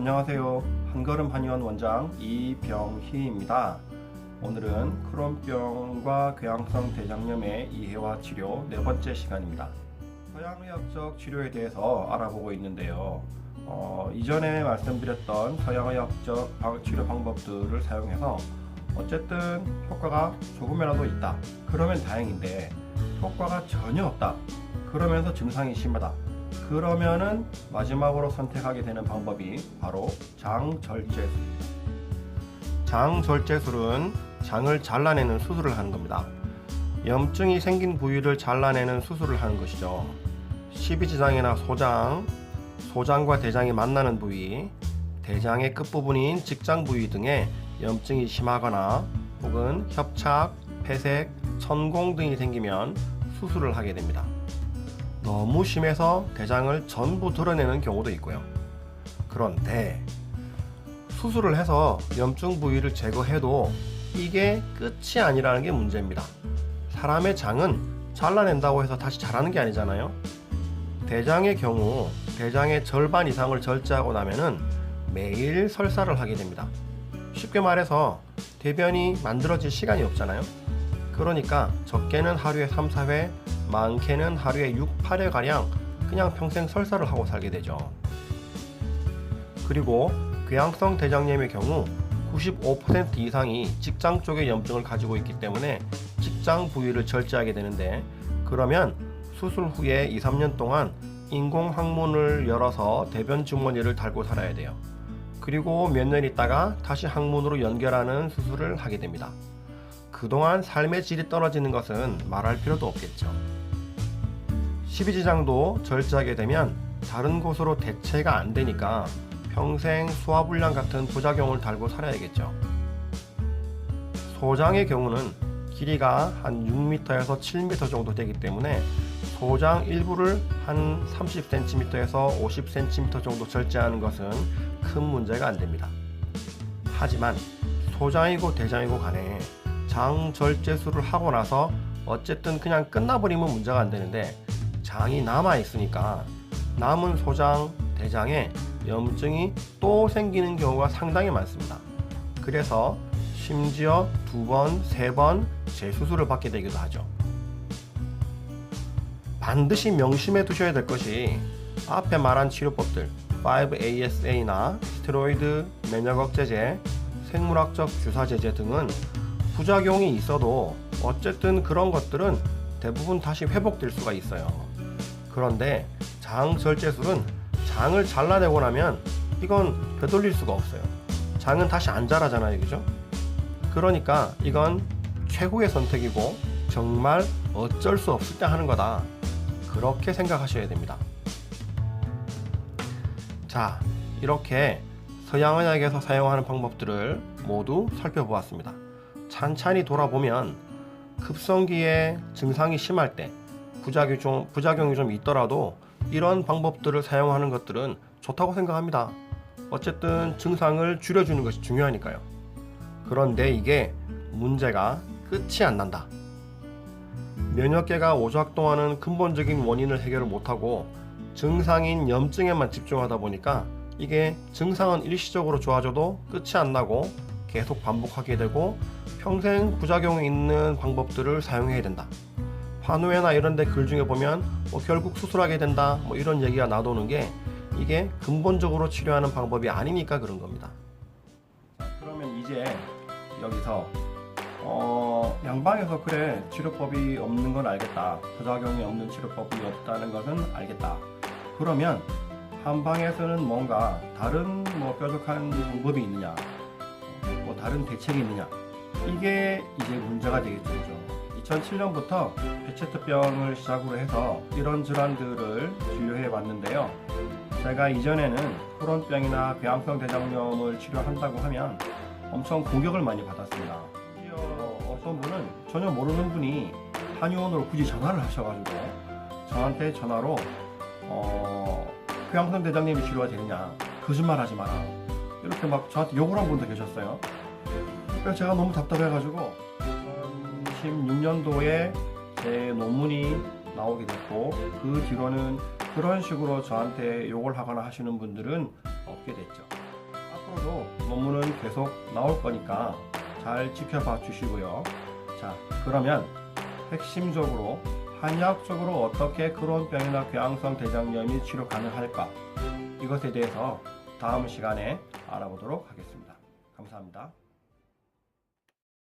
안녕하세요. 한걸음 한의원 원장 이병희입니다. 오늘은 크론병과 궤양성 대장염의 이해와 치료 네 번째 시간입니다. 서양의학적 치료에 대해서 알아보고 있는데요. 이전에 말씀드렸던 서양의학적 치료 방법들을 사용해서 어쨌든 효과가 조금이라도 있다. 그러면 다행인데 효과가 전혀 없다. 그러면서 증상이 심하다. 그러면은 마지막으로 선택하게 되는 방법이 바로 장절제술입니다. 장절제술은 장을 잘라내는 수술을 하는 겁니다. 염증이 생긴 부위를 잘라내는 수술을 하는 것이죠. 십이지장이나 소장, 소장과 대장이 만나는 부위, 대장의 끝부분인 직장 부위 등에 염증이 심하거나 혹은 협착, 폐색, 천공 등이 생기면 수술을 하게 됩니다. 너무 심해서 대장을 전부 드러내는 경우도 있고요. 그런데 수술을 해서 염증 부위를 제거해도 이게 끝이 아니라는 게 문제입니다. 사람의 장은 잘라낸다고 해서 다시 자라는 게 아니잖아요. 대장의 경우 대장의 절반 이상을 절제하고 나면은 매일 설사를 하게 됩니다. 쉽게 말해서 대변이 만들어질 시간이 없잖아요. 그러니까 적게는 하루에 3, 4회, 많게는 하루에 6, 8회 가량 그냥 평생 설사를 하고 살게 되죠. 그리고 궤양성 대장염의 경우 95% 이상이 직장 쪽의 염증을 가지고 있기 때문에 직장 부위를 절제하게 되는데, 그러면 수술 후에 2, 3년 동안 인공 항문을 열어서 대변 주머니를 달고 살아야 돼요. 그리고 몇 년 있다가 다시 항문으로 연결하는 수술을 하게 됩니다. 그동안 삶의 질이 떨어지는 것은 말할 필요도 없겠죠. 십이지장도 절제하게 되면 다른 곳으로 대체가 안 되니까 평생 소화불량 같은 부작용을 달고 살아야겠죠. 소장의 경우는 길이가 한 6m에서 7m 정도 되기 때문에 소장 일부를 한 30cm에서 50cm 정도 절제하는 것은 큰 문제가 안 됩니다. 하지만 소장이고 대장이고 간에 장절제술을 하고 나서 어쨌든 그냥 끝나버리면 문제가 안 되는데, 장이 남아 있으니까 남은 소장, 대장에 염증이 또 생기는 경우가 상당히 많습니다. 그래서 심지어 2번, 3번 재수술을 받게 되기도 하죠. 반드시 명심해 두셔야 될 것이 앞에 말한 치료법들 5-ASA나 스테로이드, 면역 억제제, 생물학적 주사 제제 등은 부작용이 있어도 어쨌든 그런 것들은 대부분 다시 회복될 수가 있어요. 그런데 장절제술은 장을 잘라내고 나면 이건 되돌릴 수가 없어요. 장은 다시 안 자라잖아요, 그죠? 그러니까 이건 최고의 선택이고 정말 어쩔 수 없을 때 하는 거다. 그렇게 생각하셔야 됩니다. 자, 이렇게 서양의학에서 사용하는 방법들을 모두 살펴보았습니다. 찬찬히 돌아보면 급성기에 증상이 심할 때 부작용이 좀 있더라도 이런 방법들을 사용하는 것들은 좋다고 생각합니다. 어쨌든 증상을 줄여주는 것이 중요하니까요. 그런데 이게 문제가 끝이 안 난다. 면역계가 오작동하는 근본적인 원인을 해결을 못하고 증상인 염증에만 집중하다 보니까 이게 증상은 일시적으로 좋아져도 끝이 안 나고 계속 반복하게 되고 평생 부작용이 있는 방법들을 사용해야 된다. 환우회나 이런 데 글 중에 보면 결국 수술하게 된다 이런 얘기가 나도는 게 이게 근본적으로 치료하는 방법이 아니니까 그런 겁니다. 그러면 이제 여기서 양방에서 그래 치료법이 없는 건 알겠다. 부작용이 없는 치료법이 없다는 것은 알겠다. 그러면 한방에서는 뭔가 다른 뾰족한 방법이 있느냐, 다른 대책이 있느냐, 이게 이제 문제가 되겠죠. 2007년부터 페체트병을 시작으로 해서 이런 질환들을 진료해 왔는데요. 제가 이전에는 크론병이나 궤양성 대장염을 치료한다고 하면 엄청 공격을 많이 받았습니다. 어떤 분은 전혀 모르는 분이 한의원으로 굳이 전화를 하셔가지고 저한테 전화로 궤양성 대장염이 치료가 되느냐, 거짓말하지 마라, 이렇게 막 저한테 욕을 한 분도 계셨어요. 그래서 제가 너무 답답해가지고 2016년도에 제 논문이 나오게 됐고, 그 뒤로는 그런 식으로 저한테 욕을 하거나 하시는 분들은 없게 됐죠. 논문은 계속 나올 거니까 잘 지켜봐 주시고요. 자, 그러면 핵심적으로 한의학적으로 어떻게 크론병이나 궤양성 대장염이 치료 가능할까? 이것에 대해서 다음 시간에 알아보도록 하겠습니다. 감사합니다.